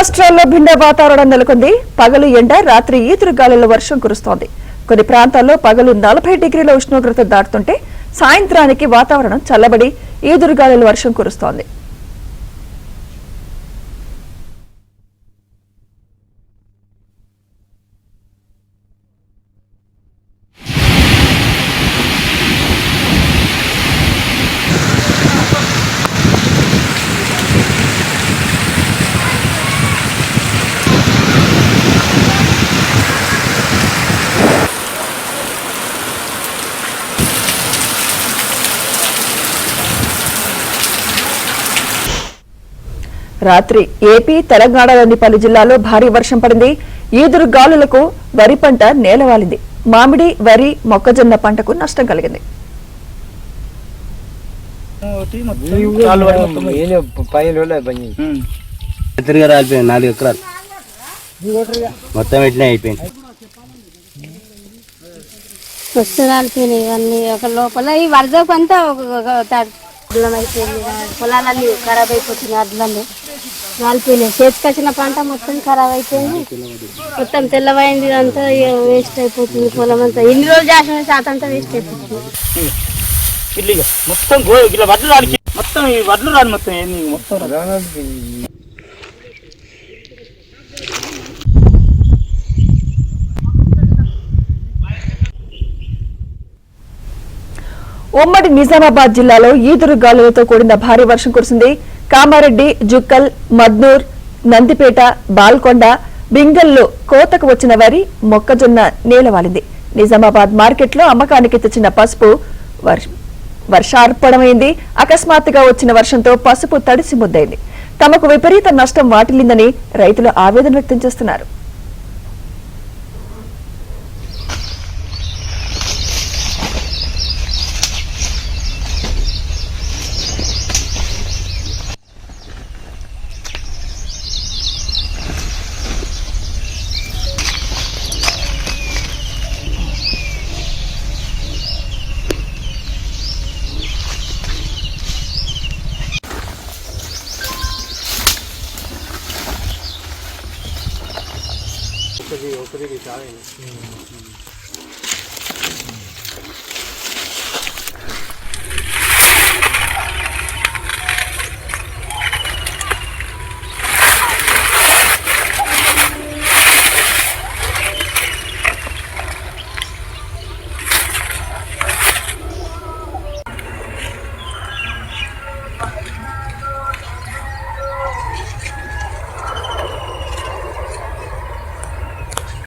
రాష్ట్రాల్లో భిన్న వాతావరణం నెలకొంది. పగలు ఎండ, రాత్రి ఈదురుగాలుల వర్షం కురుస్తోంది. కొన్ని ప్రాంతాల్లో పగలు 40 డిగ్రీల ఉష్ణోగ్రత దాటుతుంటే సాయంత్రానికి వాతావరణం చల్లబడి ఈదురుగాలుల వర్షం కురుస్తోంది. రాత్రి ఏపీ, తెలంగాణలోని పలు జిల్లాల్లో భారీ వర్షం పడింది. ఈదురు గాలులకు వరి పంట నేలవాలింది. మామిడి, వరి, మొక్కజొన్న పంటకు నష్టం కలిగింది. ఇవన్నీ ఒక లోపల ఈ వరదకంతా పొలాలన్నీ ఖరాబ్ అయిపోతున్నాయి. అడ్లన్నీ రాలిపోయినాయి. చేతికి వచ్చిన పంట మొత్తం ఖరాబ్ అయిపోయింది. మొత్తం తెల్లవైంది. అంతా వేస్ట్ అయిపోతుంది. పొలం అంతా ఎన్ని రోజులు చేసిన శాతంతా వేస్ట్ అయిపోతుంది. ఉమ్మడి నిజామాబాద్ జిల్లాలో ఈదురు గాలులతో కూడిన భారీ వర్షం కురిసింది. కామారెడ్డి, జుక్కల్, మద్నూర్, నందిపేట, బాల్కొండ, బింగల్లో కోతకు వచ్చిన వరి, మొక్కజొన్న నేలవాలింది. నిజామాబాద్ మార్కెట్లో అమ్మకానికి తెచ్చిన పసుపు వర్షార్పణమైంది. అకస్మాత్తుగా వచ్చిన వర్షంతో పసుపు తడిసి ముద్దైంది. తమకు విపరీత నష్టం వాటిల్లిందని రైతులు ఆవేదన వ్యక్తం చేస్తున్నారు. ఒకటి చాలా